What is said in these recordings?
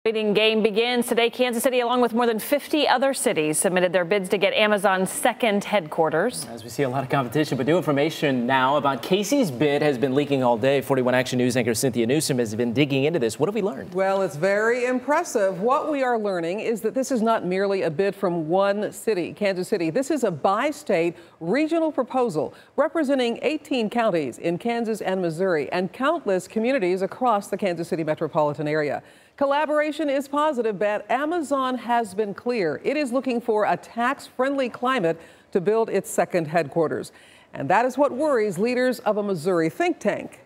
Bidding game begins today. Kansas City, along with more than 50 other cities, submitted their bids to get Amazon's second headquarters. As we see a lot of competition, but new information now about Casey's bid has been leaking all day. 41 Action News anchor Cynthia Newsom has been digging into this. What have we learned? Well, it's very impressive. What we are learning is that this is not merely a bid from one city, Kansas City. This is a bi-state regional proposal representing 18 counties in Kansas and Missouri and countless communities across the Kansas City metropolitan area. Collaboration is positive, but Amazon has been clear. It is looking for a tax-friendly climate to build its second headquarters. And that is what worries leaders of a Missouri think tank.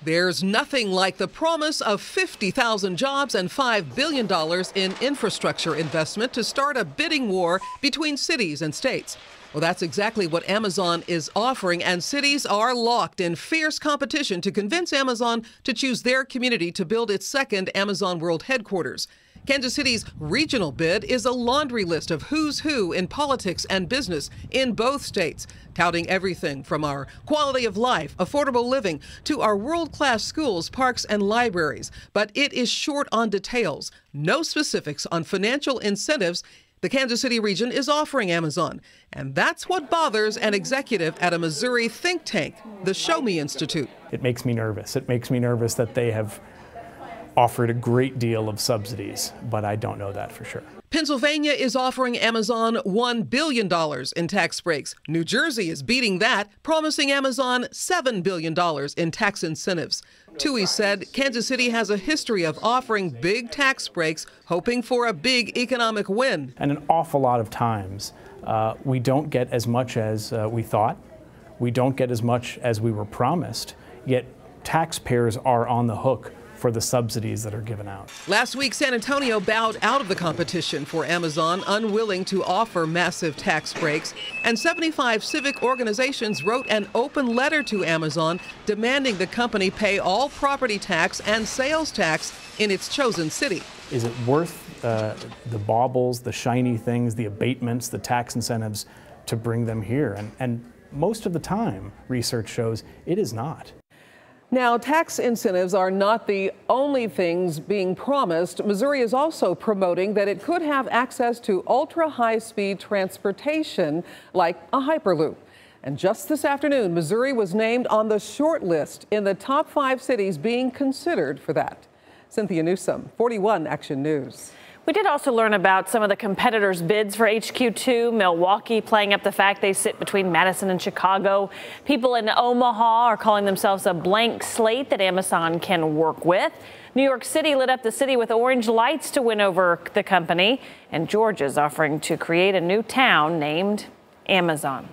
There's nothing like the promise of 50,000 jobs and $5 billion in infrastructure investment to start a bidding war between cities and states. Well, that's exactly what Amazon is offering, and cities are locked in fierce competition to convince Amazon to choose their community to build its second Amazon World headquarters. Kansas City's regional bid is a laundry list of who's who in politics and business in both states, touting everything from our quality of life, affordable living, to our world-class schools, parks, and libraries. But it is short on details, no specifics on financial incentives the Kansas City region is offering Amazon. And that's what bothers an executive at a Missouri think tank, the Show Me Institute. It makes me nervous. It makes me nervous that they have offered a great deal of subsidies, but I don't know that for sure. Pennsylvania is offering Amazon $1 billion in tax breaks. New Jersey is beating that, promising Amazon $7 billion in tax incentives. Toohey said Kansas City has a history of offering big tax breaks, hoping for a big economic win. And an awful lot of times, we don't get as much as we thought. We don't get as much as we were promised, yet taxpayers are on the hook for the subsidies that are given out. Last week, San Antonio bowed out of the competition for Amazon, unwilling to offer massive tax breaks. And 75 civic organizations wrote an open letter to Amazon demanding the company pay all property tax and sales tax in its chosen city. Is it worth the baubles, the shiny things, the abatements, the tax incentives to bring them here? And most of the time, research shows it is not. Now, tax incentives are not the only things being promised. Missouri is also promoting that it could have access to ultra-high-speed transportation like a Hyperloop. And just this afternoon, Missouri was named on the short list in the top 5 cities being considered for that. Cynthia Newsom, 41 Action News. We did also learn about some of the competitors' bids for HQ2. Milwaukee playing up the fact they sit between Madison and Chicago. People in Omaha are calling themselves a blank slate that Amazon can work with. New York City lit up the city with orange lights to win over the company. And Georgia's offering to create a new town named Amazon.